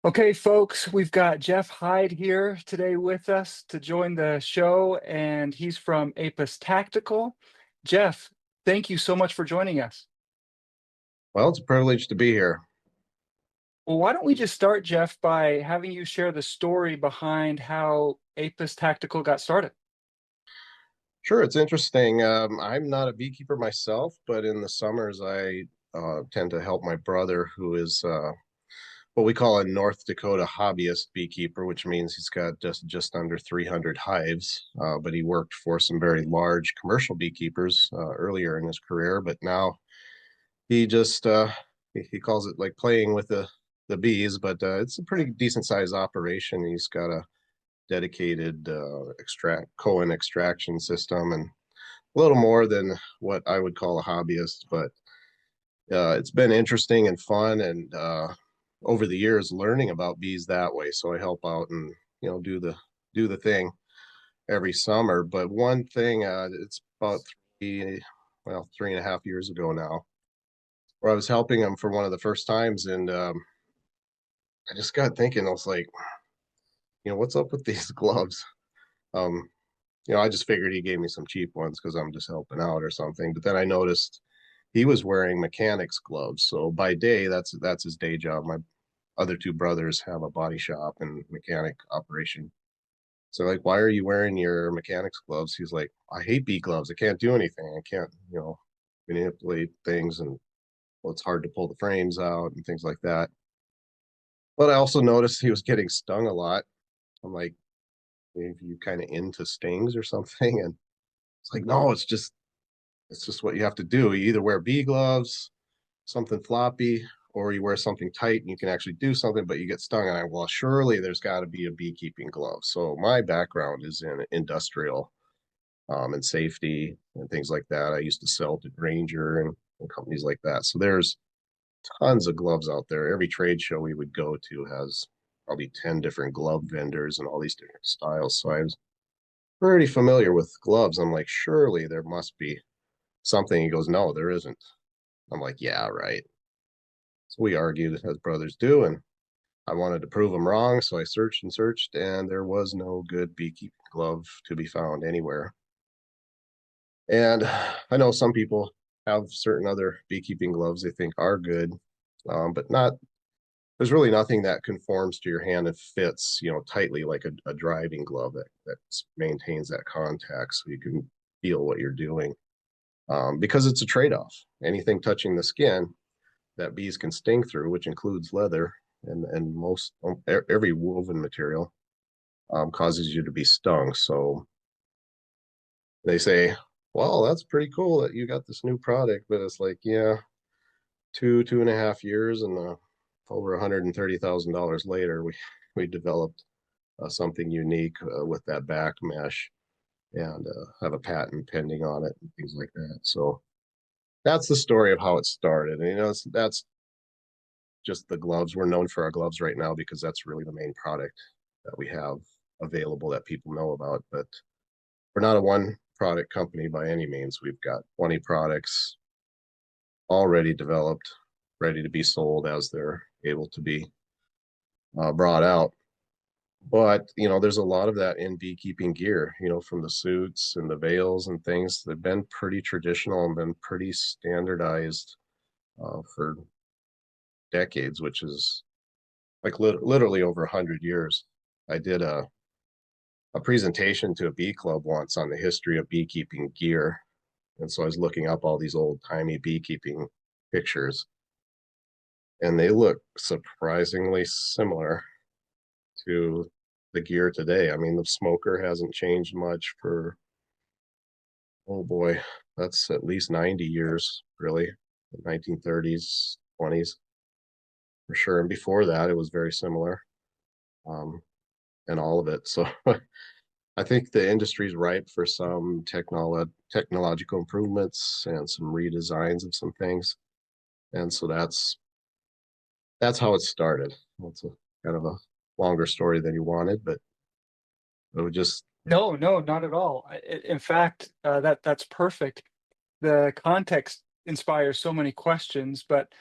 Okay, folks, we've got Jeff Hyde here today with us to join the show, and he's from Apis Tactical. Jeff, thank you so much for joining us. Well, it's a privilege to be here. Well, why don't we just start, Jeff, by having you share the story behind how Apis Tactical got started? Sure, it's interesting. I'm not a beekeeper myself, but in the summers, I tend to help my brother, who is what we call a North Dakota hobbyist beekeeper, which means he's got just under 300 hives. But he worked for some very large commercial beekeepers earlier in his career, but now he just he calls it like playing with the bees, but it's a pretty decent sized operation. He's got a dedicated extract Cohen extraction system and a little more than what I would call a hobbyist, but it's been interesting and fun and over the years learning about bees that way. So I help out and do the thing every summer. But one thing, it's about 3.5 years ago now, where I was helping him for one of the first times, and I just got thinking, I was like, what's up with these gloves? Um, I just figured he gave me some cheap ones because I'm just helping out or something. But then I noticed he was wearing mechanics gloves. So by day, that's his day job. My other two brothers have a body shop and mechanic operation. So like, why are you wearing your mechanics gloves? He's like, I hate bee gloves. I can't do anything. I can't, manipulate things, and well, it's hard to pull the frames out and things like that. But I also noticed he was getting stung a lot. I'm like, if you kind of into stings or something, and it's like, no, it's just what you have to do. You either wear bee gloves, something floppy, or you wear something tight and you can actually do something, but you get stung. And well, surely there's got to be a beekeeping glove. So my background is in industrial and safety and things like that. I used to sell to Granger and companies like that. So there's tons of gloves out there. Every trade show we would go to has probably 10 different glove vendors and all these different styles. So I was pretty familiar with gloves. I'm like, surely there must be something. He goes, no, there isn't. I'm like, yeah, right. So we argued as brothers do, and I wanted to prove him wrong. So I searched and searched, and there was no good beekeeping glove to be found anywhere. And I know some people have certain other beekeeping gloves they think are good, but not. There's really nothing that conforms to your hand and fits, tightly like a driving glove that maintains that contact so you can feel what you're doing. Because it's a trade-off. Anything touching the skin that bees can sting through, which includes leather and most every woven material, causes you to be stung. So they say, well, that's pretty cool that you got this new product, but it's like, yeah, 2.5 years and over $130,000 later, we developed something unique with that back mesh and have a patent pending on it and things like that. So that's the story of how it started. And that's just the gloves. We're known for our gloves right now because that's really the main product that we have available that people know about. But we're not a one product company by any means. We've got 20 products already developed, ready to be sold as they're able to be brought out. But there's a lot of that in beekeeping gear. From the suits and the veils and things. They've been pretty traditional and been pretty standardized for decades, which is like literally over 100 years. I did a presentation to a bee club once on the history of beekeeping gear. And so I was looking up all these old timey beekeeping pictures, and they look surprisingly similar to the gear today. I mean, the smoker hasn't changed much for, oh boy, that's at least 90 years, really, the 1930s, 20s for sure. And before that, it was very similar, um, and all of it. So I think the industry is ripe for some technological improvements and some redesigns of some things. And so that's how it started. It's a kind of a longer story than you wanted, but it would just No, no, not at all. In fact, that's perfect. The context inspires so many questions, but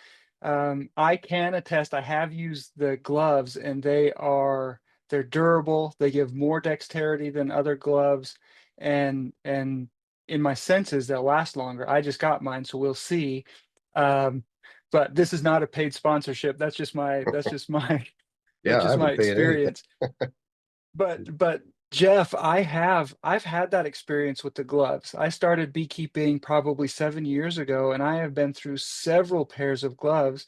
I can attest, I have used the gloves and they're durable. They give more dexterity than other gloves, and in my senses they'll last longer. I just got mine, so we'll see. Um, but this is not a paid sponsorship. Yeah, that's I just my haven't paid anything. experience. But Jeff, I've had that experience with the gloves. I started beekeeping probably 7 years ago, and I have been through several pairs of gloves.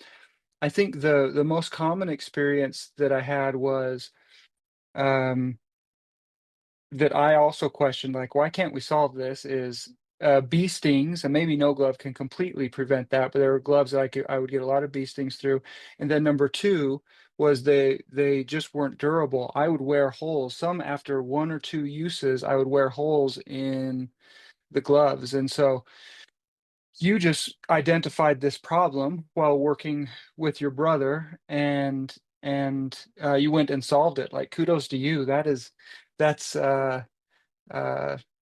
I think the most common experience that I had was um, that I also questioned, like, why can't we solve this? Is bee stings, and maybe no glove can completely prevent that, but there were gloves that I would get a lot of bee stings through. And then number two was they just weren't durable. I would wear holes. Some after one or two uses, I would wear holes in the gloves, and so you just identified this problem while working with your brother, and you went and solved it. Like, kudos to you. That's uh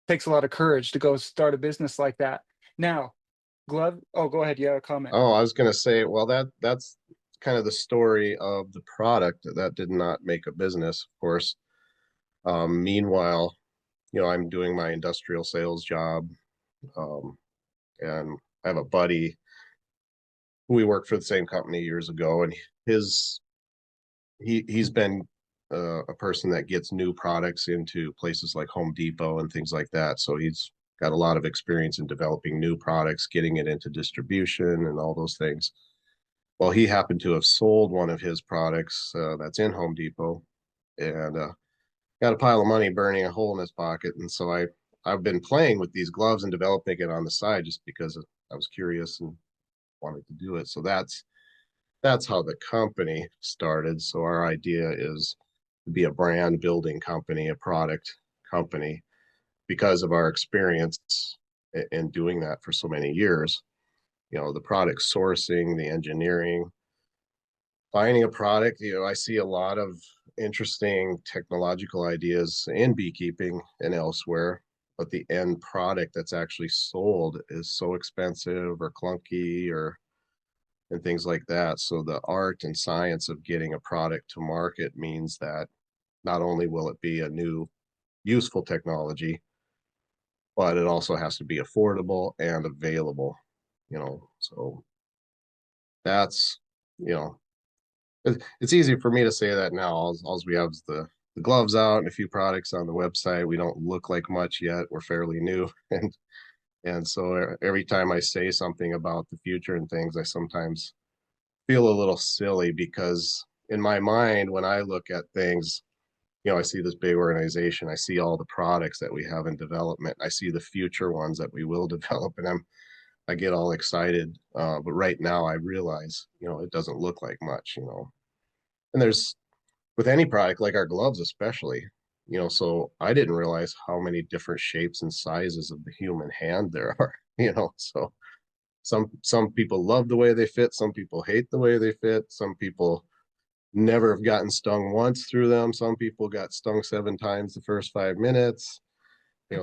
takes a lot of courage to go start a business like that. Now, glove. Oh, go ahead. You have a comment. Oh, I was gonna say, well, that's kind of the story of the product. That did not make a business, of course. Meanwhile, I'm doing my industrial sales job, um, and I have a buddy who we worked for the same company years ago, and his he's been a person that gets new products into places like Home Depot and things like that. So he's got a lot of experience in developing new products, getting it into distribution, and all those things. Well, he happened to have sold one of his products that's in Home Depot, and got a pile of money burning a hole in his pocket. And so I've been playing with these gloves and developing it on the side just because I was curious and wanted to do it. So that's how the company started. So our idea is to be a brand building company, a product company, because of our experience in doing that for so many years. The product sourcing, the engineering, finding a product. I see a lot of interesting technological ideas in beekeeping and elsewhere, but the end product that's actually sold is so expensive or clunky or and things like that. So the art and science of getting a product to market means that not only will it be a new useful technology, but it also has to be affordable and available. So that's you know it's easy for me to say that now. All we have is the gloves out and a few products on the website. We don't look like much yet. We're fairly new, and so every time I say something about the future and things, I sometimes feel a little silly because in my mind, when I look at things, I see this big organization. I see all the products that we have in development. I see the future ones that we will develop, and I get all excited. But right now, I realize, it doesn't look like much. And there's with any product like our gloves, especially. So I didn't realize how many different shapes and sizes of the human hand there are. So some people love the way they fit. Some people hate the way they fit. Some people never have gotten stung once through them. Some people got stung 7 times the first 5 minutes.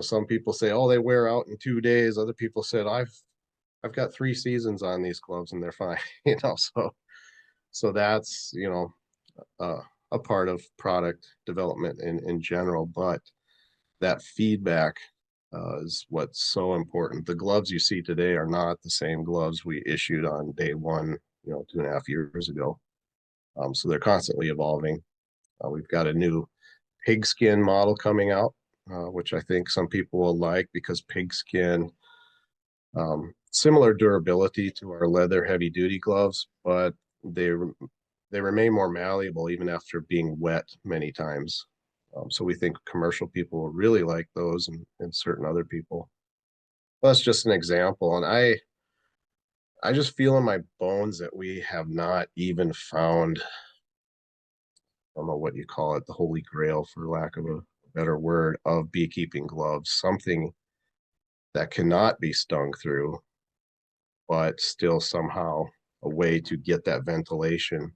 Some people say, oh, they wear out in 2 days. Other people said, I've got 3 seasons on these gloves and they're fine. So that's uh, a part of product development in general, but that feedback is what's so important. The gloves you see today are not the same gloves we issued on day one, 2.5 years ago. So they're constantly evolving. We've got a new pigskin model coming out, which I think some people will like because pigskin, similar durability to our leather heavy duty gloves, but they they remain more malleable even after being wet many times. So we think commercial people will really like those, and certain other people. Well, that's just an example, and I just feel in my bones that we have not even found, I don't know what you call it, the holy grail, for lack of a better word, of beekeeping gloves, something that cannot be stung through, but still somehow a way to get that ventilation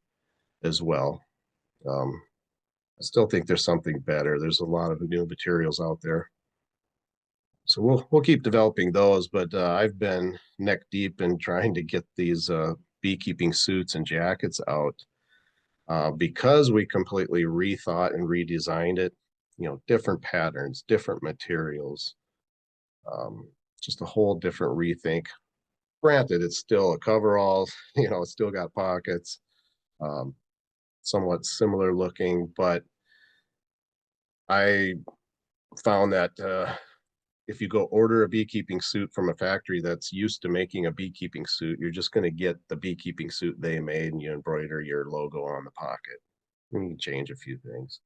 as well. Um, I still think there's something better. There's a lot of new materials out there. So we'll keep developing those, but I've been neck deep in trying to get these beekeeping suits and jackets out because we completely rethought and redesigned it. You know, different patterns, different materials, um, just a whole different rethink. Granted, it's still a coverall, you know, it's still got pockets, um, somewhat similar looking, but I found that if you go order a beekeeping suit from a factory that's used to making a beekeeping suit, you're just going to get the beekeeping suit they made and you embroider your logo on the pocket. And you change a few things.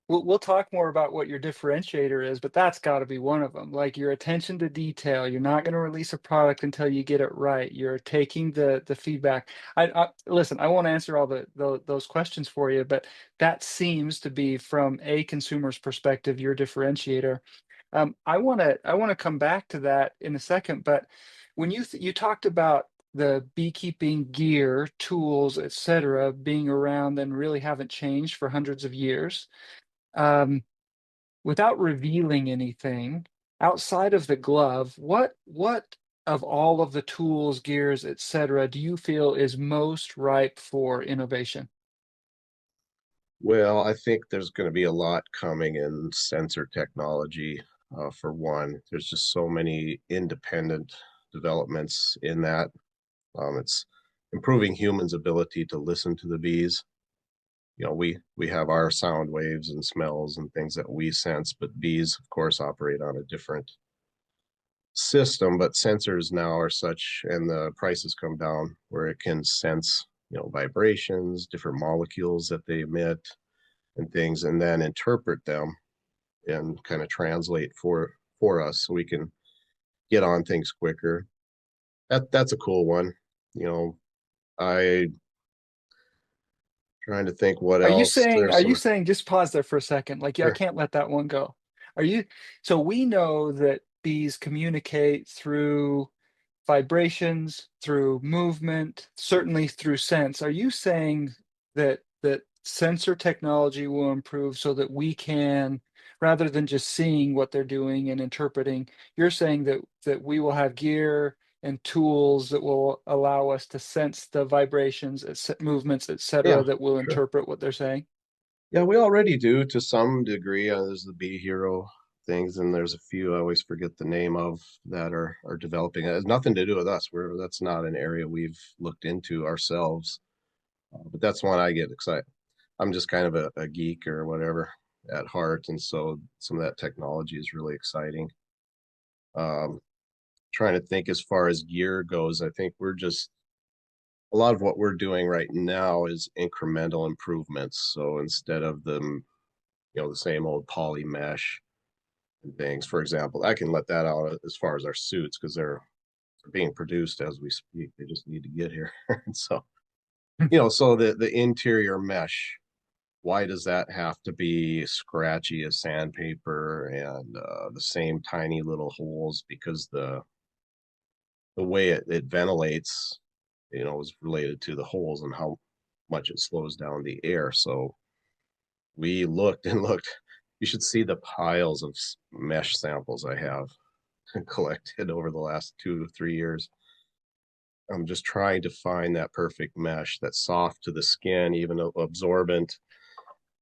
We'll talk more about what your differentiator is, but that's got to be one of them. Like your attention to detail. You're not going to release a product until you get it right. You're taking the feedback. I listen. I won't answer all those questions for you, but that seems to be from a consumer's perspective your differentiator. I want to come back to that in a second, but when you talked about the beekeeping gear, tools, etc., being around and really haven't changed for hundreds of years. Um, Without revealing anything outside of the glove, what of all of the tools, gears, etc., do you feel is most ripe for innovation? Well, I think there's going to be a lot coming in sensor technology. For one, there's just so many independent developments in that. It's improving humans' ability to listen to the bees. You know, we have our sound waves and smells and things that we sense, but bees, of course, operate on a different system. But sensors now are such, and the prices come down where it can sense, you know, vibrations, different molecules that they emit, and things, and then interpret them and kind of translate for us so we can get on things quicker. That's a cool one. You know, I trying to think what else. Are There's you some saying, just pause there for a second, like, yeah, I sure. can't let that one go. Are you, so we know that bees communicate through vibrations, through movement, certainly through sense. Are you saying that sensor technology will improve so that we can, rather than just seeing what they're doing and interpreting, you're saying that we will have gear and tools that will allow us to sense the vibrations, movements, etc., Yeah, that will sure. interpret what they're saying? Yeah, we already do to some degree. There's the Bee Hero things, and there's a few I always forget the name of that are developing. It has nothing to do with us. That's not an area we've looked into ourselves. But that's one I get excited. I'm just kind of a geek or whatever at heart, and so some of that technology is really exciting. Um, Trying to think as far as gear goes, I think we're just a lot of what we're doing right now is incremental improvements. So instead of the same old poly mesh and things, for example, I can let that out as far as our suits because they're being produced as we speak. They just need to get here. And so, so the interior mesh, why does that have to be scratchy as sandpaper and the same tiny little holes? Because the way it ventilates, is related to the holes and how much it slows down the air. So we looked and looked. You should see the piles of mesh samples I have collected over the last 2 3 years. I'm just trying to find that perfect mesh that's soft to the skin, even absorbent,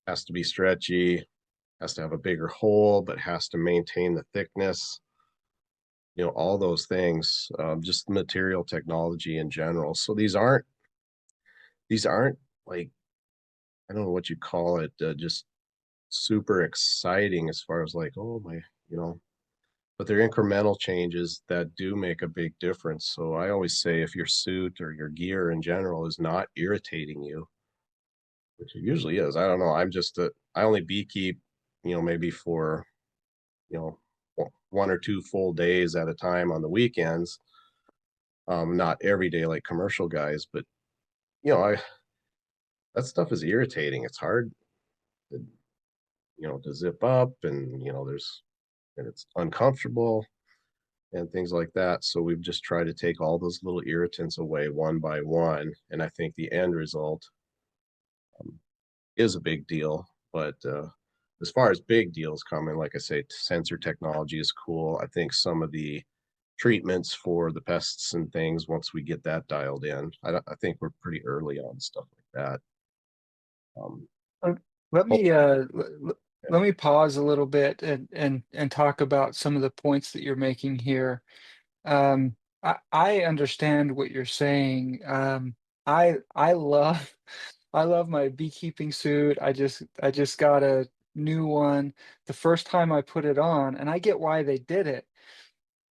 has to be stretchy, has to have a bigger hole, but has to maintain the thickness. All those things, just material technology in general. So these aren't like, I don't know what you call it, just super exciting as far as like, oh my, you know, but they're incremental changes that do make a big difference. So I always say if your suit or your gear in general is not irritating you, which it usually is. I don't know. I only beekeep, maybe for, you know, 1 or 2 full days at a time on the weekends. Not every day like commercial guys, but I that stuff is irritating. It's hard to, to zip up and, and it's uncomfortable and things like that. So we've just tried to take all those little irritants away one by one. And I think the end result um, is a big deal. But as far as big deals coming, like I say, sensor technology is cool. I think some of the treatments for the pests and things once we get that dialed in. I think we're pretty early on stuff like that. Um, Uh, Let oh, me let me pause a little bit and talk about some of the points that you're making here. I understand what you're saying. I love I love my beekeeping suit. I just got a new one the first time I put it on, and I get why they did it.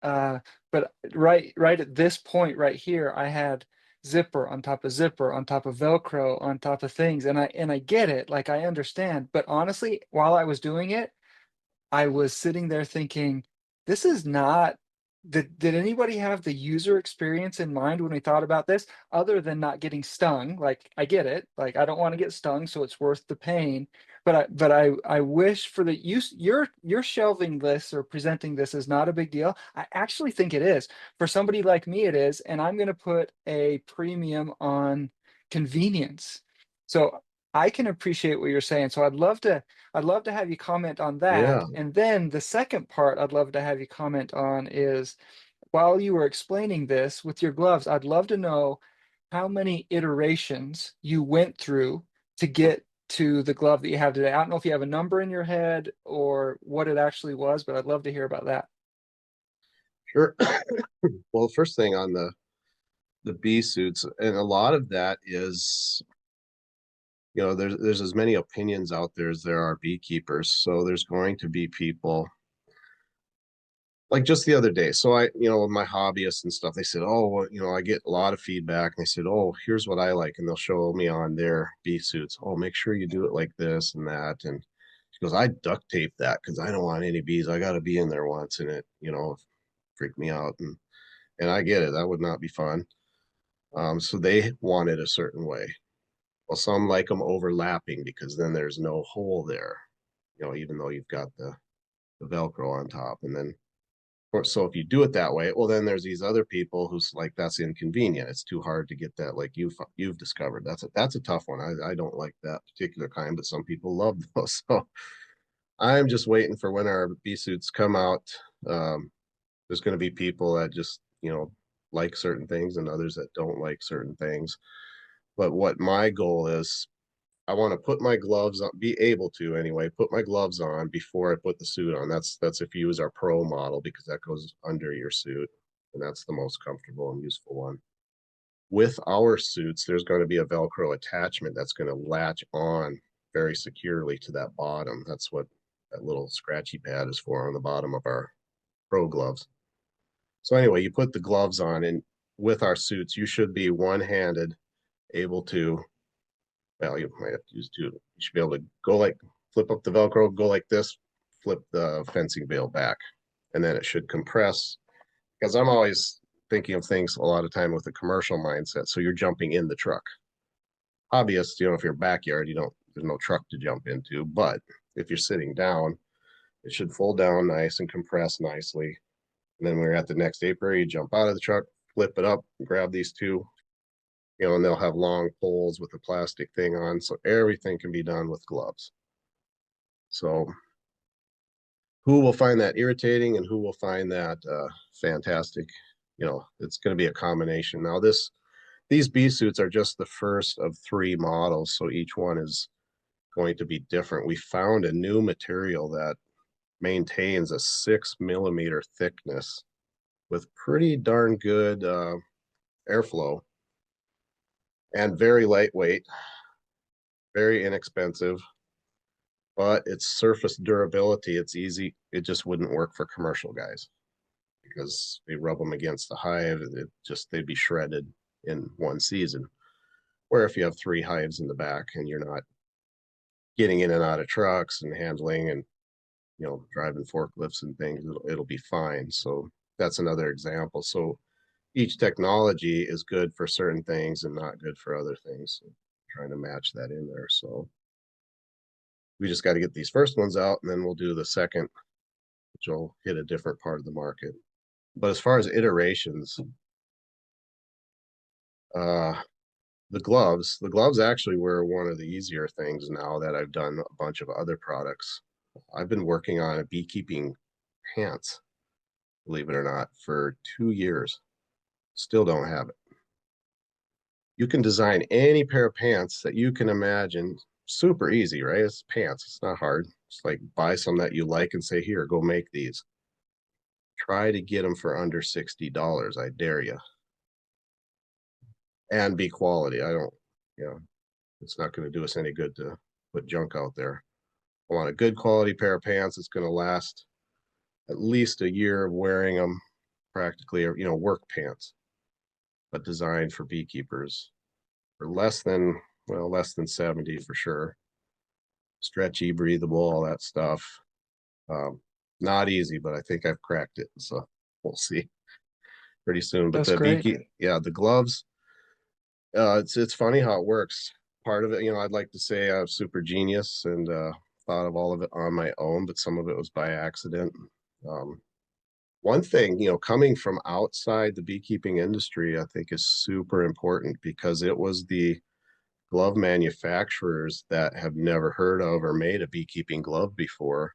Uh, but right at this point right here, I had zipper on top of zipper on top of Velcro on top of things, and I get it, like I understand. But honestly, while I was doing it, I was sitting there thinking, this is not, did anybody have the user experience in mind when we thought about this, other than not getting stung? Like, I get it. Like, I don't want to get stung, so it's worth the pain. But I wish for the use, you're shelving this or presenting this as not a big deal. I actually think it is. For somebody like me, it is, and I'm going to put a premium on convenience. So I can appreciate what you're saying. So I'd love to have you comment on that. yeah, And then the second part I'd love to have you comment on is, while you were explaining this with your gloves, I'd love to know how many iterations you went through to get to the glove that you have today. I don't know if you have a number in your head or what it actually was, but I'd love to hear about that. sure. Well, the first thing on the bee suits, and a lot of that is, there's as many opinions out there as there are beekeepers. So there's going to be people like just the other day. So my hobbyists and stuff, they said, oh, well, I get a lot of feedback. And they said, oh, here's what I like. And they'll show me on their bee suits. Oh, make sure you do it like this and that. And she goes, I duct tape that because I don't want any bees. I got to be in there once and it, freaked me out. And I get it. That would not be fun. So they want it a certain way. Well, some like them overlapping because then there's no hole there, even though you've got the Velcro on top. And then, so if you do it that way, well, then there's these other people who's like, that's inconvenient. It's too hard to get that, like you've discovered. That's a tough one. I don't like that particular kind, but some people love those. So I'm just waiting for when our bee suits come out. Um, there's going to be people that just, like certain things and others that don't like certain things. But what my goal is, I want to put my gloves on, be able to anyway, put my gloves on before I put the suit on. That's if you use our pro model because that goes under your suit and that's the most comfortable and useful one. With our suits, there's going to be a Velcro attachment that's going to latch on very securely to that bottom. That's what that little scratchy pad is for on the bottom of our pro gloves. So anyway, you put the gloves on and with our suits, you should be one-handed able to, well, you might have to use two. You should be able to go like flip up the Velcro, go like this, flip the fencing bail back, and then it should compress. Because I'm always thinking of things a lot of time with a commercial mindset. So you're jumping in the truck. Hobbyists, if you're backyard, there's no truck to jump into. But if you're sitting down, it should fold down nice and compress nicely. And then when you're at the next apiary, you jump out of the truck, flip it up, grab these two, and they'll have long poles with a plastic thing on. So everything can be done with gloves. So who will find that irritating and who will find that fantastic? It's going to be a combination. Now, these bee suits are just the first of three models, so each one is going to be different. We found a new material that maintains a 6 millimeter thickness with pretty darn good airflow and very lightweight, very inexpensive, but its surface durability, it's easy. It just wouldn't work for commercial guys because they rub them against the hive. They'd be shredded in one season. Where if you have three hives in the back and you're not getting in and out of trucks and handling and driving forklifts and things, it'll be fine. So that's another example. So each technology is good for certain things and not good for other things. So trying to match that in there. So we just got to get these first ones out and then we'll do the second, which will hit a different part of the market. But as far as iterations, uh, the gloves actually were one of the easier things now that I've done a bunch of other products. I've been working on a beekeeping pants. believe it or not, for 2 years. Still don't have it. You can design any pair of pants that you can imagine. Super easy, right? It's pants. It's not hard. It's like buy some that you like and say, here, go make these. Try to get them for under $60. I dare you. And be quality. I don't, you know, it's not going to do us any good to put junk out there. I want a good quality pair of pants that's going to last at least a year of wearing them practically, or, work pants, but designed for beekeepers for less than 70 for sure. Stretchy, breathable, all that stuff. Um, Not easy, but I think I've cracked it. So we'll see pretty soon. But That's great. yeah, the gloves, it's funny how it works. Part of it, I'd like to say I'm super genius and thought of all of it on my own, but some of it was by accident. Um, One thing, coming from outside the beekeeping industry, I think is super important because it was the glove manufacturers that have never heard of or made a beekeeping glove before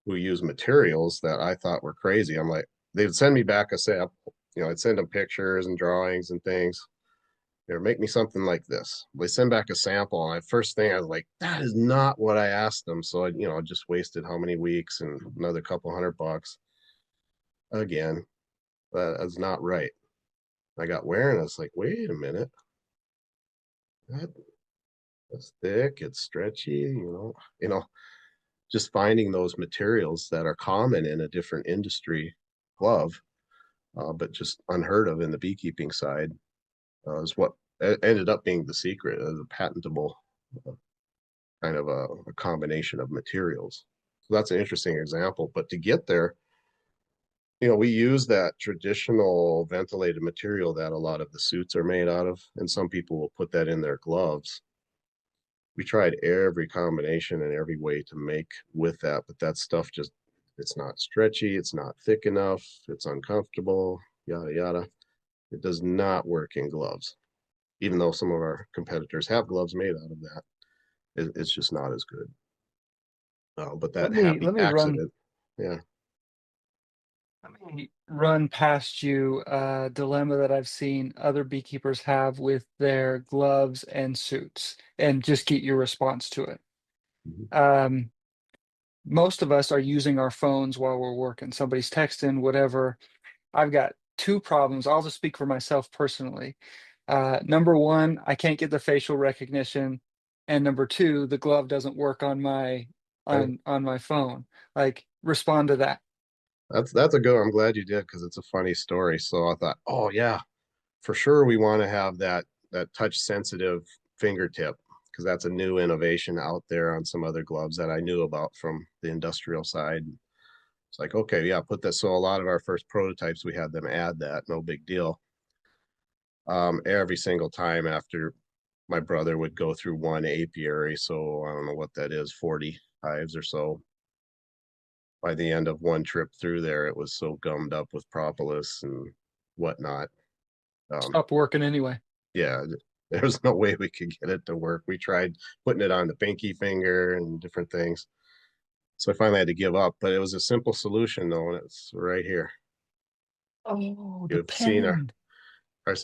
who use materials that I thought were crazy. I'm like, they'd send me back a sample, I'd send them pictures and drawings and things. They'd make me something like this. They send back a sample, and first thing I was like, that is not what I asked them. So I just wasted how many weeks and another couple $100 again. That's not right. I got wearing. I was like, wait a minute, that, that's thick. It's stretchy. Just finding those materials that are common in a different industry glove, but just unheard of in the beekeeping side, is what ended up being the secret of the patentable uh, kind of a combination of materials. So that's an interesting example. But to get there, we use that traditional ventilated material that a lot of the suits are made out of, and some people will put that in their gloves. We tried every combination and every way to make with that, but that stuff just, it's not stretchy, it's not thick enough, it's uncomfortable, yada yada. It does not work in gloves, even though some of our competitors have gloves made out of that. It's just not as good. But Let that me happy let me run accident, yeah. let me run past you a dilemma that I've seen other beekeepers have with their gloves and suits, and just get your response to it. Mhm. Um, most of us are using our phones while we're working. Somebody's texting, whatever. I've got two problems. I'll just speak for myself personally. Number one, I can't get the facial recognition, and number two, the glove doesn't work on my Right. on my phone. Like, respond to that. That's a good. I'm glad you did because it's a funny story. So I thought, oh yeah, for sure we want to have that touch sensitive fingertip because that's a new innovation out there on some other gloves that I knew about from the industrial side. It's like, okay, yeah, put that. So a lot of our first prototypes, we had them add that, no big deal. Every single time after my brother would go through one apiary, so I don't know what that is, 40 hives or so. By the end of one trip through there, it was so gummed up with propolis and whatnot. Um, Stop working anyway. yeah, there's no way we could get it to work. We tried putting it on the pinky finger and different things. So I finally had to give up, but it was a simple solution though, and it's right here. Oh, the You've seen pen.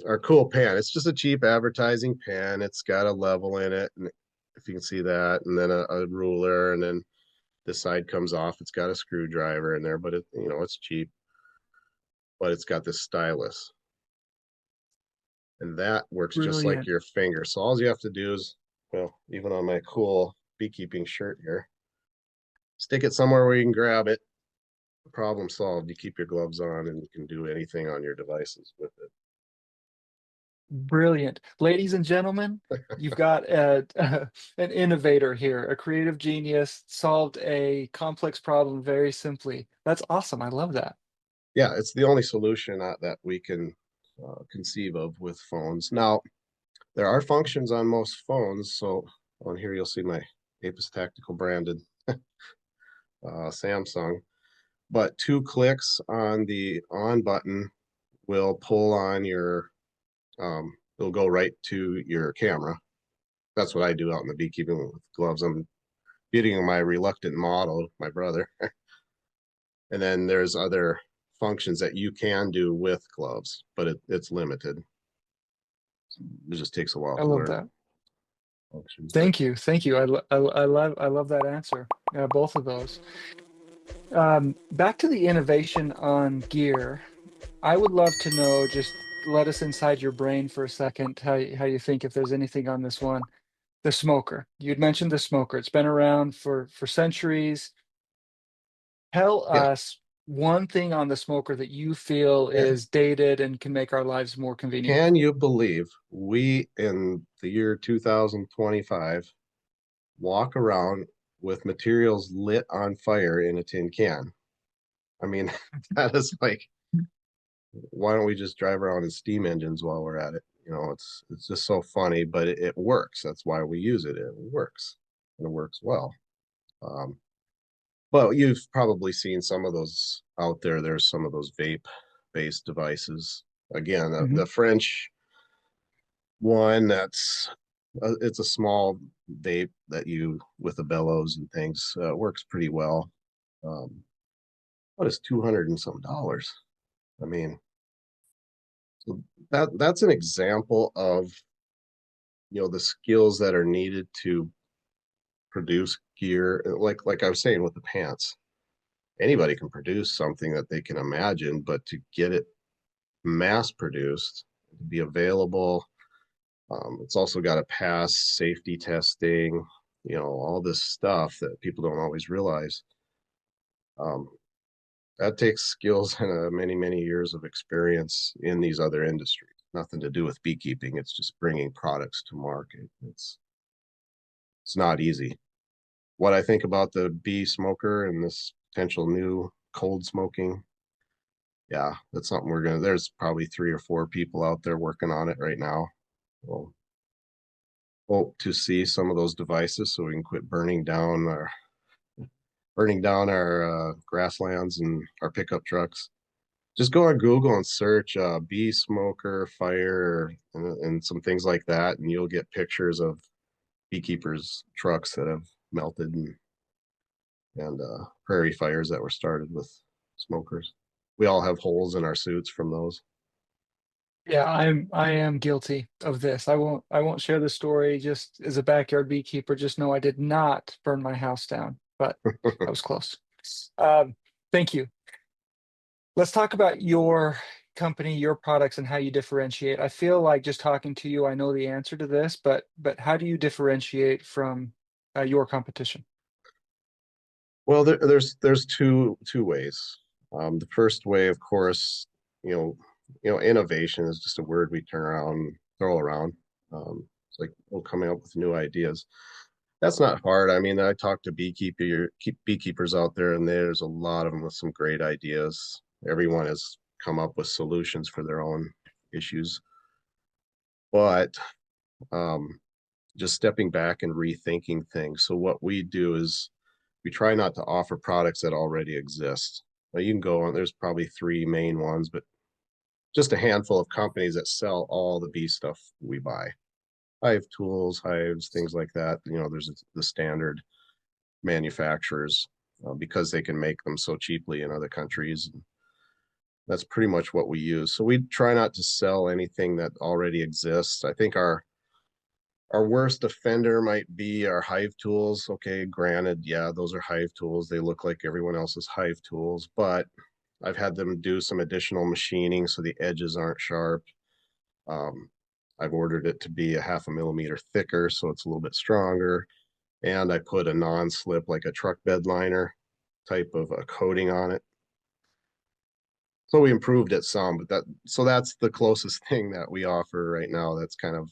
our cool pan. It's just a cheap advertising pan. It's got a level in it, and if you can see that, and then a ruler, and then this side comes off. It's got a screwdriver in there, but it's cheap, but it's got this stylus, and that works just like Brilliant. your finger. So all you have to do is, well, even on my cool beekeeping shirt here, stick it somewhere where you can grab it. Problem solved. You keep your gloves on, and you can do anything on your devices with it. Brilliant. Ladies and gentlemen, you've got an innovator here, a creative genius, solved a complex problem very simply. That's awesome. I love that. Yeah, it's the only solution that we can conceive of with phones. Now, there are functions on most phones. So on here, you'll see my Apis Tactical branded Samsung. But 2 clicks on the on button will pull on it'll go right to your camera. That's what I do out in the beekeeping with gloves. I'm feeding my reluctant model, my brother. And then there's other functions that you can do with gloves, but it's limited. It just takes a while I to love learn that. functions. But Thank you. Thank you. I love that answer. Both of those. Back to the innovation on gear. I would love to know, just let us inside your brain for a second, how you think if there's anything on this one. The smoker. You'd mentioned the smoker. It's been around for centuries. Tell yeah, us one thing on the smoker that you feel can, is dated and can make our lives more convenient. can you believe we in the year 2025 walk around with materials lit on fire in a tin can? I mean, that is like, why don't we just drive around in steam engines while we're at it? It's just so funny, but it works. That's why we use it. It works, and it works well. Um, Well, you've probably seen some of those out there. There's some of those vape-based devices. Again, the Mhm. French one that's it's a small vape that you with the bellows and things works pretty well. Um, what is 200 and some dollars? I mean, so that's an example of the skills that are needed to produce gear. Like I was saying with the pants, anybody can produce something that they can imagine, but to get it mass produced, to be available. It's also got to pass safety testing, all this stuff that people don't always realize. Um, that takes skills and many, many years of experience in these other industries. Nothing to do with beekeeping. It's just bringing products to market. It's not easy. What I think about the bee smoker and this potential new cold smoking, yeah, that's something there's probably 3 or 4 people out there working on it right now. We'll hope to see some of those devices so we can quit burning down our grasslands and our pickup trucks. Just go on Google and search bee smoker fire and some things like that, and you'll get pictures of beekeepers trucks that have melted and prairie fires that were started with smokers. We all have holes in our suits from those. Yeah, I am guilty of this. I won't share the story just as a backyard beekeeper. Just know I did not burn my house down, but I was close. Um, Thank you. Let's talk about your company, your products, and how you differentiate. I feel like just talking to you, I know the answer to this, but how do you differentiate from your competition? Well, there's two ways. The first way, of course, you know, innovation is just a word we turn around, throw around. It's like we're coming up with new ideas. That's not hard. I mean, I talk to beekeepers out there, and there's a lot of them with some great ideas. Everyone has come up with solutions for their own issues, but um, just stepping back and rethinking things. So what we do is we try not to offer products that already exist. Now you can go on, there's probably 3 main ones, but just a handful of companies that sell all the bee stuff we buy. Hive tools, hives, things like that. There's the standard manufacturers because they can make them so cheaply in other countries. That's pretty much what we use. So we try not to sell anything that already exists. I think our worst offender might be our hive tools. Okay, granted, yeah, those are hive tools. They look like everyone else's hive tools, but I've had them do some additional machining so the edges aren't sharp. Um, I've ordered it to be a 0.5 millimeter thicker, so it's a little bit stronger. And I put a non-slip, like a truck bed liner type of a coating on it. So we improved it some, but that's the closest thing that we offer right now. That's kind of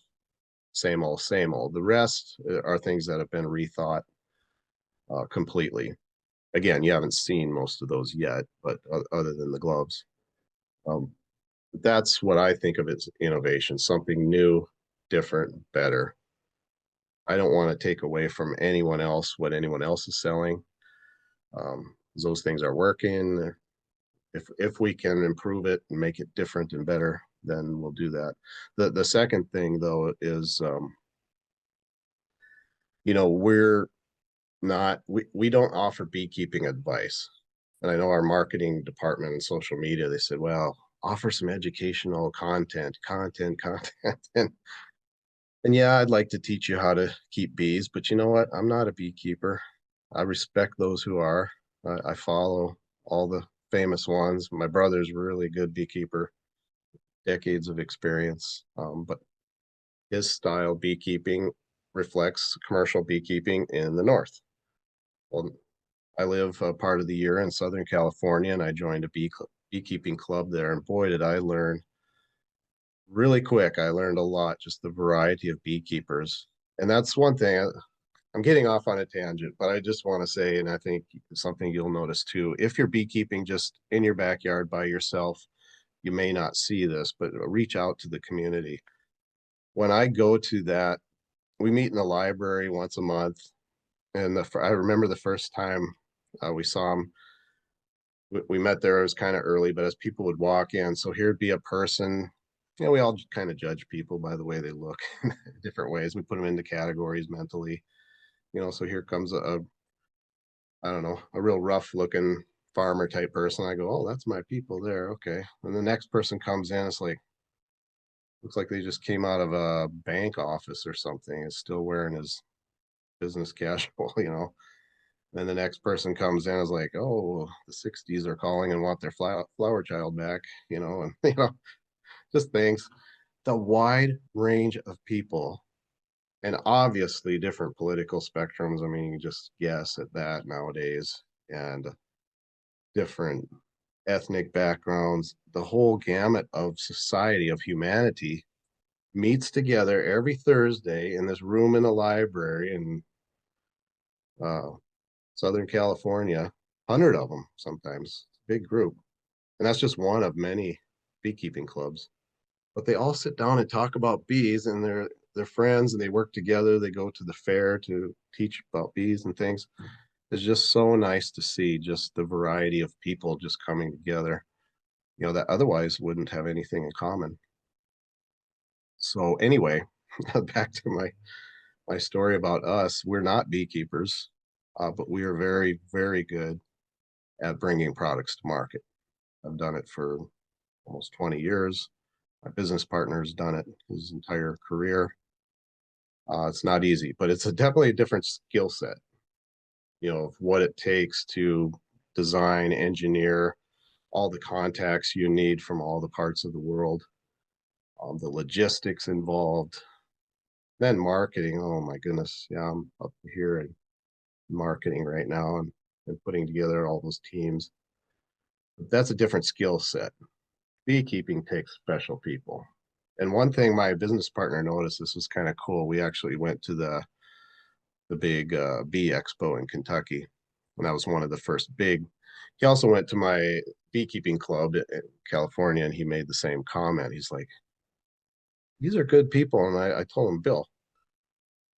same old, same old. The rest are things that have been rethought completely. Again, you haven't seen most of those yet, but other than the gloves, um, that's what I think of as innovation: something new, different, better. I don't want to take away from anyone else what anyone else is selling. Those things are working. If we can improve it and make it different and better, then we'll do that. The second thing though is, we're not we don't offer beekeeping advice. And I know our marketing department and social media, they said, well, offer some educational content. And yeah, I'd like to teach you how to keep bees, but you know what? I'm not a beekeeper. I respect those who are. I follow all the famous ones. My brother's a really good beekeeper, decades of experience. But his style beekeeping reflects commercial beekeeping in the north. Well, I live a part of the year in Southern California, and I joined a beekeeping club there. And boy, did I learn really quick. I learned a lot, just the variety of beekeepers. And that's one thing. I'm getting off on a tangent, but I just want to say, and I think something you'll notice too, if you're beekeeping just in your backyard by yourself, you may not see this, but reach out to the community. When I go to that, we meet in the library once a month. And I remember the first time we saw him, we met there. It was kind of early, but as people would walk in, so here'd be a person. You know, we all kind of judge people by the way they look in different ways. We put them into categories mentally. You know, so here comes I don't know, a real rough looking farmer type person. I go, oh, that's my people there. Okay. And the next person comes in, it's like, looks like they just came out of a bank office or something. Is still wearing his business casual, you know. Then the next person comes in is like, oh, the 60s are calling and want their flower child back, you know, and, you know, just things. The wide range of people and obviously different political spectrums. I mean, you can just guess at that nowadays. And different ethnic backgrounds, the whole gamut of society, of humanity meets together every Thursday in this room in a library in uh, Southern California, 100 of them sometimes, big group. And that's just one of many beekeeping clubs. But they all sit down and talk about bees, and they're friends and they work together. They go to the fair to teach about bees and things. It's just so nice to see just the variety of people just coming together, you know, that otherwise wouldn't have anything in common. So anyway, back to my story about us. We're not beekeepers, but we are very, very good at bringing products to market. I've done it for almost 20 years. My business partner's done it his entire career. It's not easy, but it's definitely a different skill set, you know, of what it takes to design, engineer all the contacts you need from all the parts of the world, the logistics involved, then marketing. Oh my goodness. Yeah, I'm up here in marketing right now and putting together all those teams. But that's a different skill set. Beekeeping takes special people. And one thing my business partner noticed, this was kind of cool. We actually went to the big bee expo in Kentucky, and that was one of the first big. He also went to my beekeeping club in California, and he made the same comment. He's like, "These are good people," and I told him, Bill,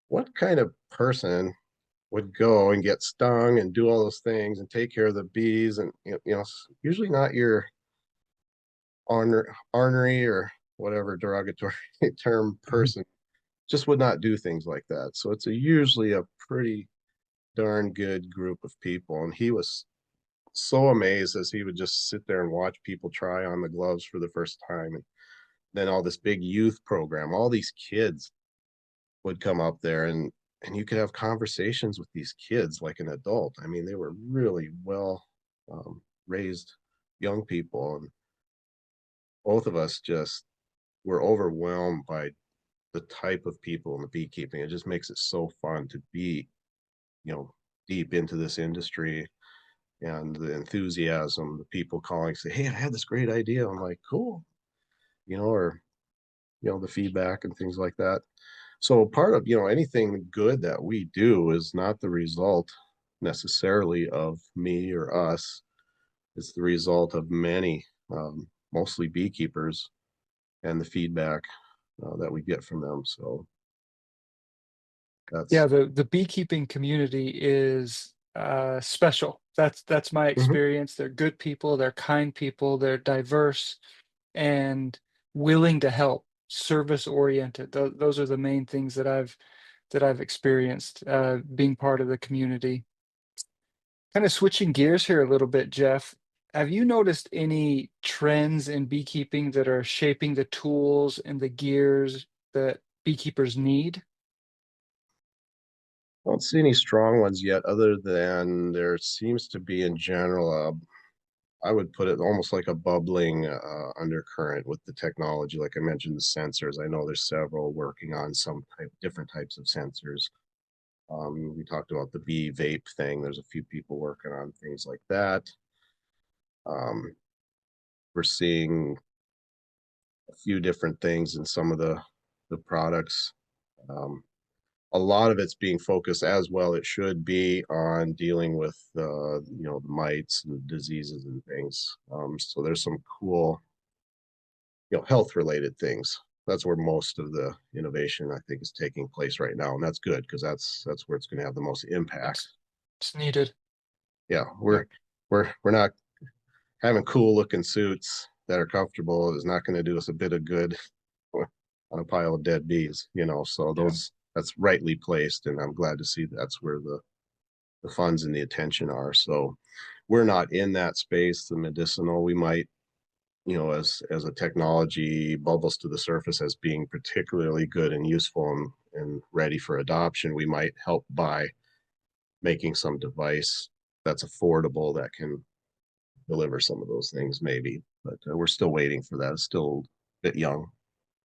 what kind of person would go and get stung and do all those things and take care of the bees and you know usually not your ornery or whatever derogatory term person just would not do things like that. So it's usually a pretty darn good group of people. And he was so amazed as he would just sit there and watch people try on the gloves for the first time. And then all this big youth program, all these kids would come up there and you could have conversations with these kids like an adult. I mean, they were really well raised young people, and both of us just were overwhelmed by the type of people in the beekeeping. It just makes it so fun to be, you know, deep into this industry and the enthusiasm, the people calling, say, "Hey, I had this great idea." I'm like, "Cool," you know, or you know, the feedback and things like that. So part of, you know, anything good that we do is not the result necessarily of me or us. It's the result of many, mostly beekeepers, and the feedback that we get from them. So Yeah, that's the beekeeping community is special. That's my Mhm. experience. They're good people, they're kind people, they're diverse and willing to help, service oriented. Those are the main things that I've experienced being part of the community. Kind of switching gears here a little bit, Jeff. Have you noticed any trends in beekeeping that are shaping the tools and the gears that beekeepers need? I don't see any strong ones yet, other than there seems to be in general, I would put it almost like a bubbling undercurrent with the technology. Like I mentioned, the sensors. I know there's several working on different types of sensors. We talked about the bee vape thing. There's a few people working on things like that. Um, we're seeing a few different things in some of the products. Um, a lot of it's being focused, as well it should be, on dealing with the mites and diseases and things. So there's some cool health related things. That's where most of the innovation, I think, is taking place right now, and that's good because that's where it's going to have the most impact. It's it's needed. Yeah, Yeah, we're not having cool looking suits that are comfortable is not going to do us a bit of good on a pile of dead bees. So yeah, that's rightly placed, and I'm glad to see that's where the funds and the attention are. So we're not in that space, the medicinal. We might, as a technology bubbles to the surface as being particularly good and useful and ready for adoption, we might help by making some device that's affordable that can deliver some of those things, maybe. But we're still waiting for that. It's still a bit young.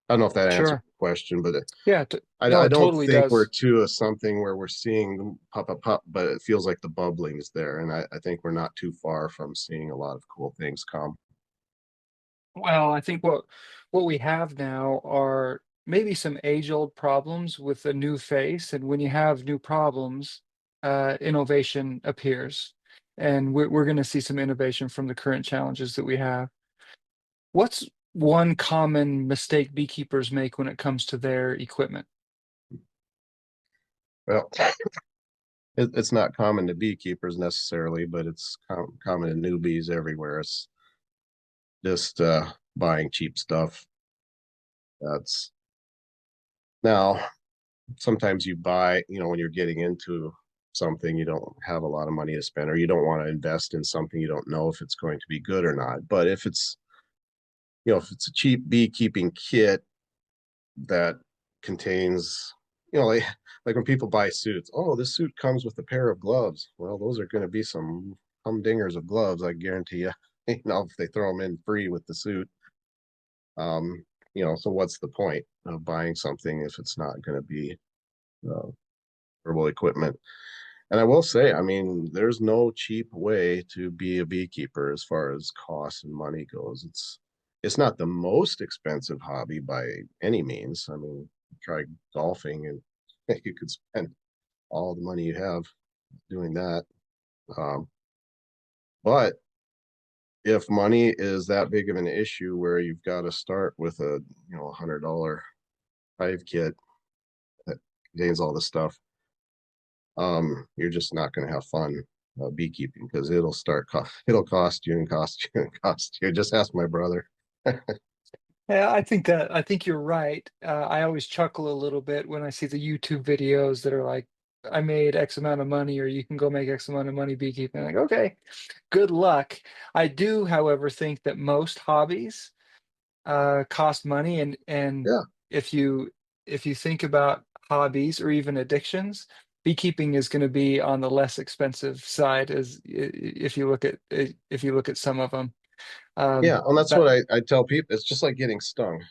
I don't know if that answers sure. the question, but Yeah, no, I it don't totally think we're does. to something where we're seeing them pop, but it feels like the bubbling is there. And I think we're not too far from seeing a lot of cool things come. Well, I think what we have now are maybe some age-old problems with a new face, and when you have new problems, innovation appears, and we're going to see some innovation from the current challenges that we have. What's one common mistake beekeepers make when it comes to their equipment? Well, it's not common to beekeepers necessarily, but it's common to newbies everywhere. It's just buying cheap stuff. That's now sometimes you buy, when you're getting into something, you don't have a lot of money to spend, or you don't want to invest in something you don't know if it's going to be good or not. But if it's a cheap beekeeping kit that contains, like when people buy suits, oh, this suit comes with a pair of gloves. Well, those are going to be some humdingers of gloves, I guarantee you. If they throw them in free with the suit. So what's the point of buying something if it's not going to be uh, herbal equipment? And I will say, I mean, there's no cheap way to be a beekeeper as far as cost and money goes. It's not the most expensive hobby by any means. I mean, try golfing and you could spend all the money you have doing that. Um, but if money is that big of an issue where you've got to start with a $100 hive kit that contains all this stuff, you're just not going to have fun beekeeping because it'll cost you and cost you and cost you. Just ask my brother. Yeah, I think you're right. I always chuckle a little bit when I see the YouTube videos that are like, I made X amount of money, or you can go make X amount of money beekeeping. Like, okay, good luck. I do, however, think that most hobbies cost money, and Yeah, if you if you think about hobbies or even addictions, beekeeping is going to be on the less expensive side if you look at if you look at some of them. yeah, and that's That what I tell people. It's just like getting stung.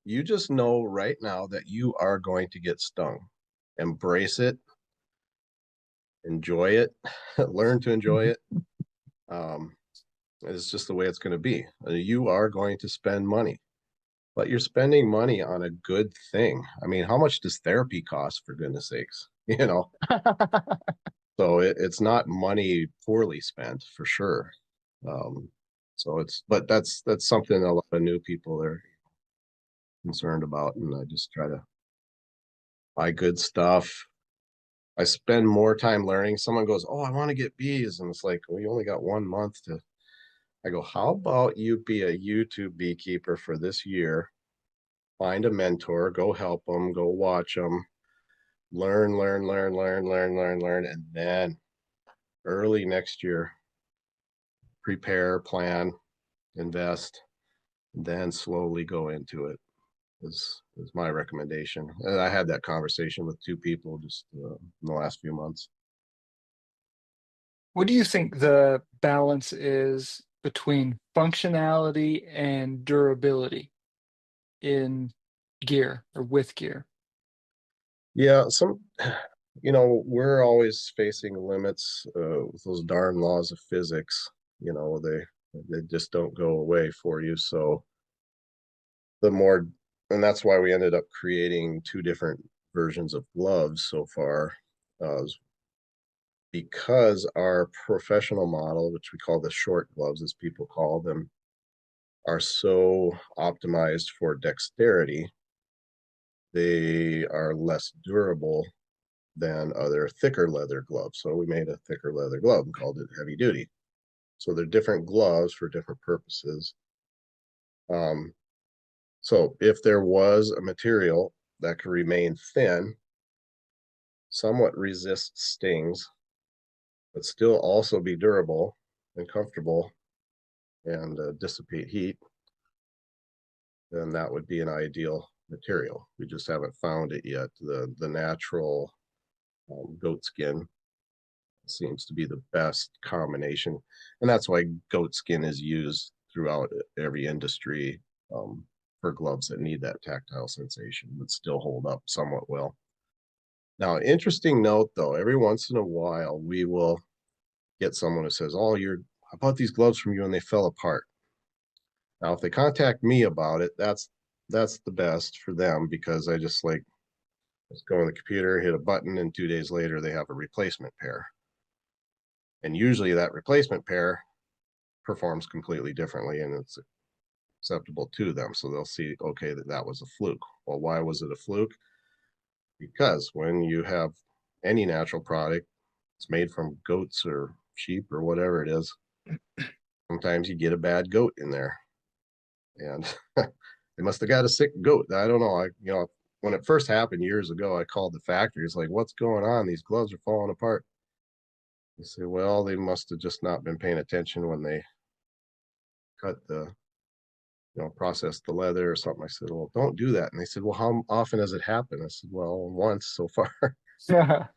You just know right now that you are going to get stung. Embrace it, enjoy it, learn to enjoy it. Um, it's just the way it's going to be. You are going to spend money, but you're spending money on a good thing. I mean, how much does therapy cost, for goodness sakes? So it's not money poorly spent for sure. Um, but that's something a lot of new people are concerned about, and I just try to buy good stuff. I spend more time learning. Someone goes, "Oh, I want to get bees," and it's like, "Well, you only got 1 month to." I go, "How about you be a YouTube beekeeper for this year? Find a mentor, go help them, go watch them, learn, and then early next year, prepare, plan, invest, then slowly go into it is my recommendation. And I had that conversation with two people just in the last few months. What do you think the balance is between functionality and durability in gear or with gear? Yeah, we're always facing limits with those darn laws of physics. They just don't go away for you. So the more, and that's why we ended up creating two different versions of gloves so far, because our professional model, which we call the short gloves, as people call them, are so optimized for dexterity, they are less durable than other thicker leather gloves. So we made a thicker leather glove and called it heavy duty. So they're different gloves for different purposes. Um, so if there was a material that could remain thin, somewhat resist stings, but still also be durable and comfortable and dissipate heat, then that would be an ideal material. We just haven't found it yet. The natural goat skin seems to be the best combination, and that's why goat skin is used throughout every industry um, for gloves that need that tactile sensation, but still hold up somewhat well. Now, interesting note though, every once in a while we will get someone who says, "Oh, I bought these gloves from you and they fell apart." Now, if they contact me about it, that's the best for them because I just like let's go on the computer, hit a button, and 2 days later they have a replacement pair. And usually that replacement pair performs completely differently and it's acceptable to them. So they'll see, okay, that was a fluke. Well, why was it a fluke? Because when you have any natural product, it's made from goats or sheep or whatever it is, sometimes you get a bad goat in there. And they must have got a sick goat. I don't know. When it first happened years ago, I called the factory. It's like, what's going on? These gloves are falling apart. They say, well, they must have just not been paying attention when they cut processed the leather or something. I said, well, don't do that. And they said, well, how often does it happen? I said, well, once so far. Yeah.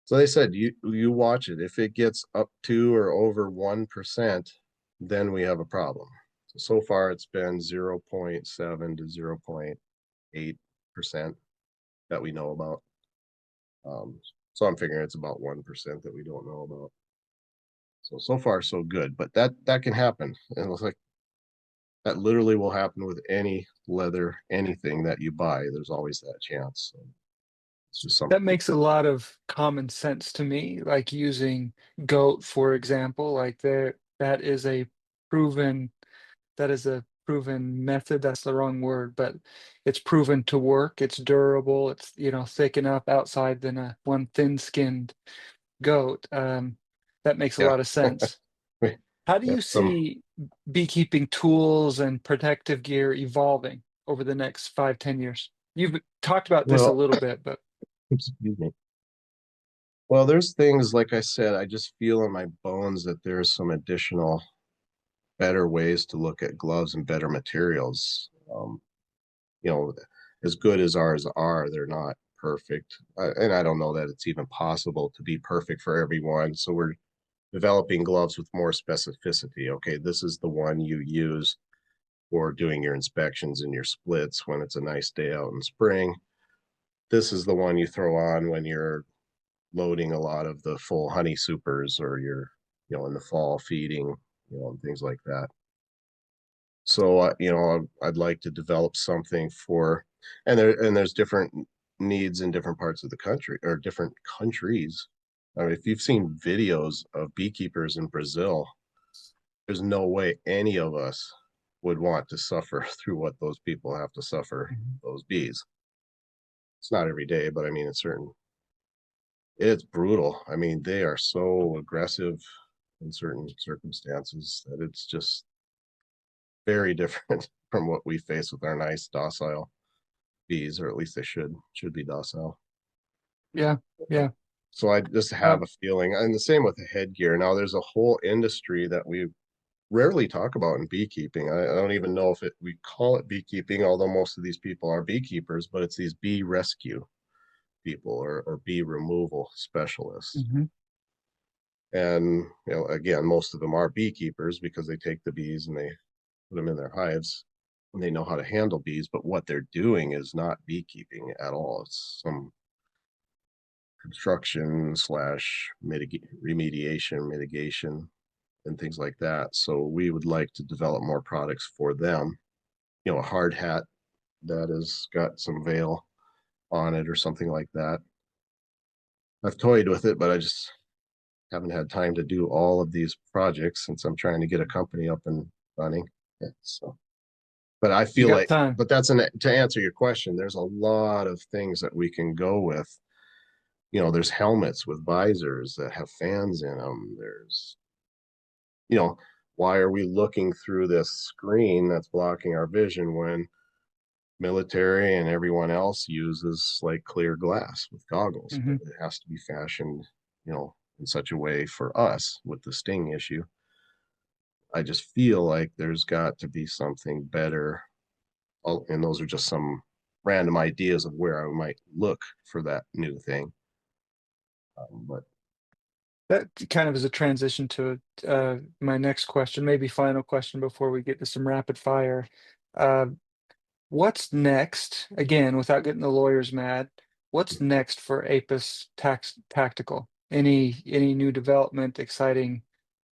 So they said, you watch it. If it gets up to or over 1%, then we have a problem. So far, it's been 0.7 to 0.8% that we know about. So I'm figuring it's about 1% that we don't know about. So far so good, but that can happen. And it looks like that literally will happen with any leather, anything that you buy. There's always that chance. So it's just That something. makes a lot of common sense to me, like using goat, for example, like that is a proven proven method. That's the wrong word, but it's proven to work. It's durable. It's, thick enough outside than a one thin-skinned goat. That makes a Yeah. lot of sense. How do Yeah. you see beekeeping tools and protective gear evolving over the next 5, 10 years? You've talked about this a Well, little bit, but excuse me. Well, there's things like I said, I just feel in my bones that there's some additional better ways to look at gloves and better materials. You know, as good as ours are, they're not perfect. And I don't know that it's even possible to be perfect for everyone. So we're developing gloves with more specificity. Okay, this is the one you use for doing your inspections and your splits when it's a nice day out in spring. This is the one you throw on when you're loading a lot of the full honey supers or you're, in the fall feeding, and things like that. So, I'd like to develop something for, and there's different needs in different parts of the country or different countries. I mean, if you've seen videos of beekeepers in Brazil, there's no way any of us would want to suffer through what those people have to suffer, Mhm. those bees. It's not every day, but I mean, it's brutal. I mean, they are so aggressive in certain circumstances that it's just very different from what we face with our nice docile bees, or at least they should be docile. Yeah, yeah. So I just have Um, a feeling, and the same with the headgear. Now there's a whole industry that we rarely talk about in beekeeping. I don't even know if we call it beekeeping, although most of these people are beekeepers, but it's these bee rescue people or bee removal specialists. mhm. And again, most of them are beekeepers because they take the bees and they put them in their hives and they know how to handle bees. But what they're doing is not beekeeping at all. It's some construction slash remediation, mitigation, and things like that. So we would like to develop more products for them. A hard hat that has got some veil on it or something like that. I've toyed with it, but I just haven't had time to do all of these projects since I'm trying to get a company up and running. Yeah, so, but I You feel got like, time. but to answer your question, there's a lot of things that we can go with. There's helmets with visors that have fans in them. You know, why are we looking through this screen that's blocking our vision when military and everyone else uses like clear glass with goggles, but Hmm. it has to be fashioned, in such a way for us with the sting issue. I just feel like there's got to be something better. And those are just some random ideas of where I might look for that new thing. But That kind of is a transition to my next question, maybe final question before we get to some rapid fire. Uh, what's next? Again, without getting the lawyers mad, what's next for Apis Tactical? Any new development, exciting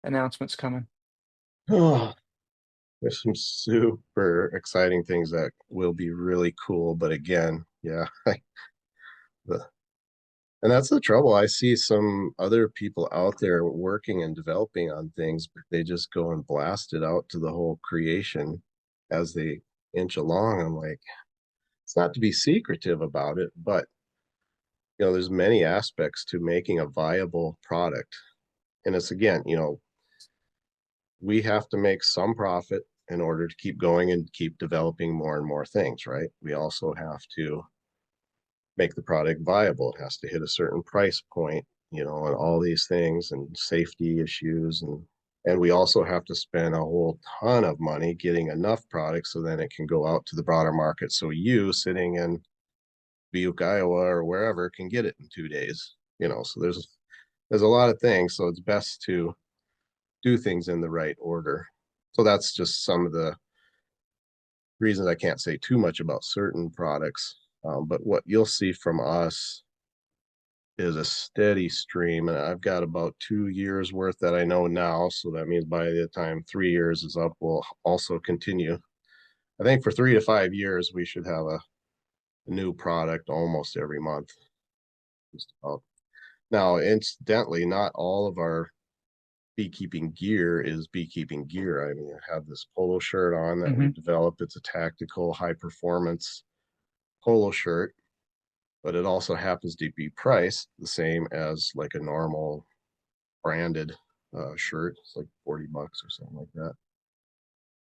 announcements coming? oh, there's some super exciting things that will be really cool. But again, yeah, the and that's the trouble. I see some other people out there working and developing on things, but they just go and blast it out to the whole creation as they inch along. I'm like, it's not to be secretive about it, but there's many aspects to making a viable product. And it's again, we have to make some profit in order to keep going and keep developing more and more things, right? We also have to make the product viable. It has to hit a certain price point, and all these things and safety issues and we also have to spend a whole ton of money getting enough products so then it can go out to the broader market. So you sitting in Butte, Iowa or wherever can get it in 2 days. So there's a lot of things. So it's best to do things in the right order. So that's just some of the reasons I can't say too much about certain products. But what you'll see from us is a steady stream, and I've got about 2 years worth that I know now. So that means by the time 3 years is up, we'll also continue. I think for 3 to 5 years, we should have a new product almost every month. Just about. Now, incidentally, not all of our beekeeping gear is beekeeping gear. I mean, I have this polo shirt on that Hmm. we've developed. It's a tactical, high performance polo shirt, but it also happens to be priced the same as like a normal branded shirt. It's like $40 or something like that.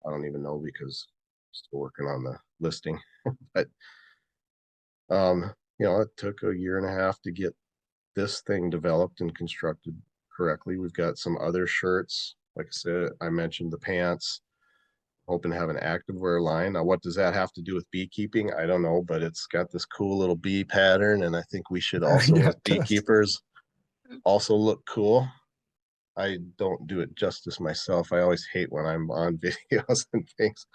I don't even know because I'm still working on the listing. But it took a year and a half to get this thing developed and constructed correctly. We've got some other shirts. Like I said, I mentioned the pants. Hoping to have an activewear line. Now, what does that have to do with beekeeping? I don't know, but it's got this cool little bee pattern, and I think we should also, Yeah, as it does. beekeepers, also look cool. I don't do it justice myself. I always hate when I'm on videos and things.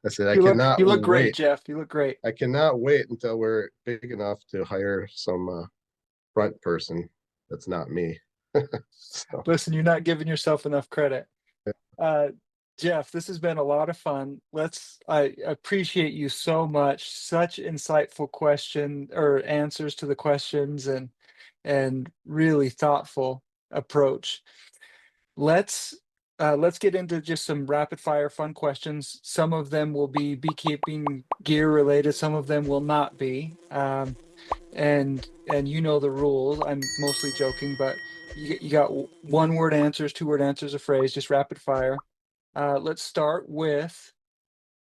I said I You cannot look great, wait. Jeff. You look great. I cannot wait until we're big enough to hire some front person that's not me. So Listen, you're not giving yourself enough credit. Uh, Jeff, this has been a lot of fun. I appreciate you so much. Such insightful question or answers to the questions and really thoughtful approach. Let's let's get into just some rapid fire fun questions. Some of them will be beekeeping gear related, some of them will not be. And you know the rules. I'm mostly joking, but you got one word answers, two-word answers, a phrase, just rapid fire. Let's start with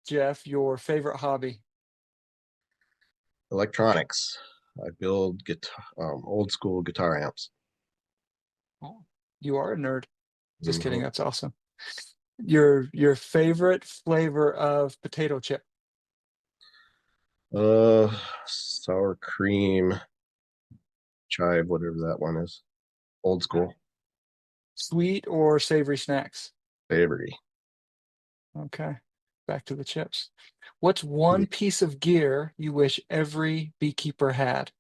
Jeff, your favorite hobby. electronics. I build guitar, old school guitar amps. Oh, you are a nerd. Just kidding. Hmm. That's awesome. Your favorite flavor of potato chip? Sour cream, chive, whatever that one is. Old Okay. school, Sweet or savory snacks? savory. Okay. Back to the chips. What's one piece of gear you wish every beekeeper had?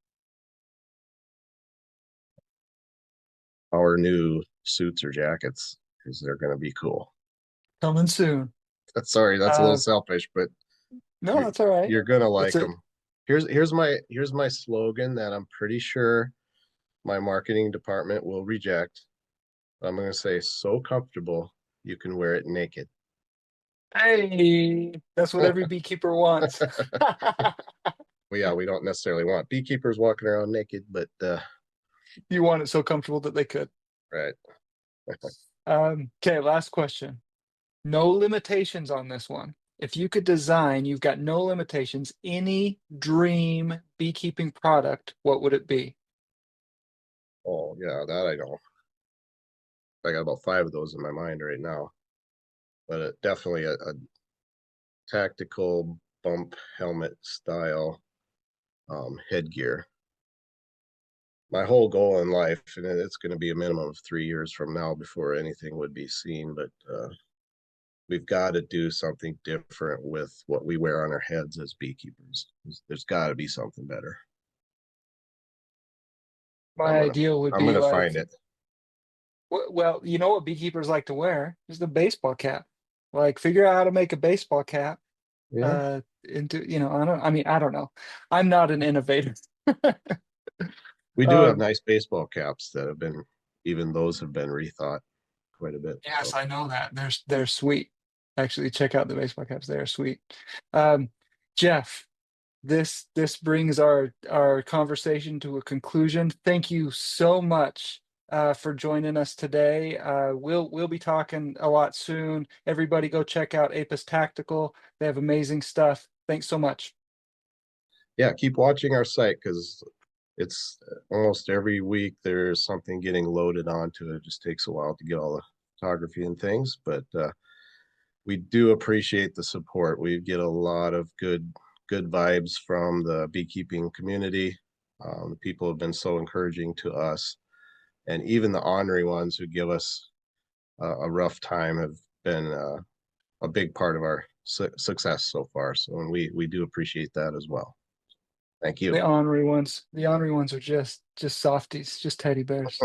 Our new suits or jackets because they're going to be cool. Coming soon. Sorry, that's a little Uh, selfish, but no, you're that's all right. you're gonna It's like a them. Here's my slogan that I'm pretty sure my marketing department will reject. I'm gonna say so comfortable you can wear it naked. hey, that's what every beekeeper wants. Well, yeah, we don't necessarily want beekeepers walking around naked, but You want it so comfortable that they could. right. Okay, last question. No limitations on this one. If you could design, you've got no limitations, any dream beekeeping product, what would it be? Oh yeah, that I know. I got about five of those in my mind right now. But definitely a tactical bump helmet style headgear. My whole goal in life, and it's going to be a minimum of 3 years from now before anything would be seen, but we've got to do something different with what we wear on our heads as beekeepers. There's got to be something better. I'm My gonna ideal would I'm be gonna find like, it. well, you know what beekeepers like to wear is the baseball cap. Like, figure out how to make a baseball cap Yeah, into, I don't know. I'm not an innovator. we do have Um, nice baseball caps that have been, even those have been rethought quite a bit. yes, So I know that. They're sweet. Actually, check out the baseball caps. They are sweet. Um, Jeff, this brings our conversation to a conclusion. Thank you so much for joining us today. We'll be talking a lot soon. Everybody go check out Apis Tactical. They have amazing stuff. Thanks so much. yeah, keep watching our site because it's almost every week there's something getting loaded onto it. It just takes a while to get all the photography and things, but we do appreciate the support. We get a lot of good vibes from the beekeeping community. The people have been so encouraging to us, and even the ornery ones who give us a rough time have been a big part of our success so far. So, and we do appreciate that as well. Thank you. The ornery ones are just softies, just teddy bears.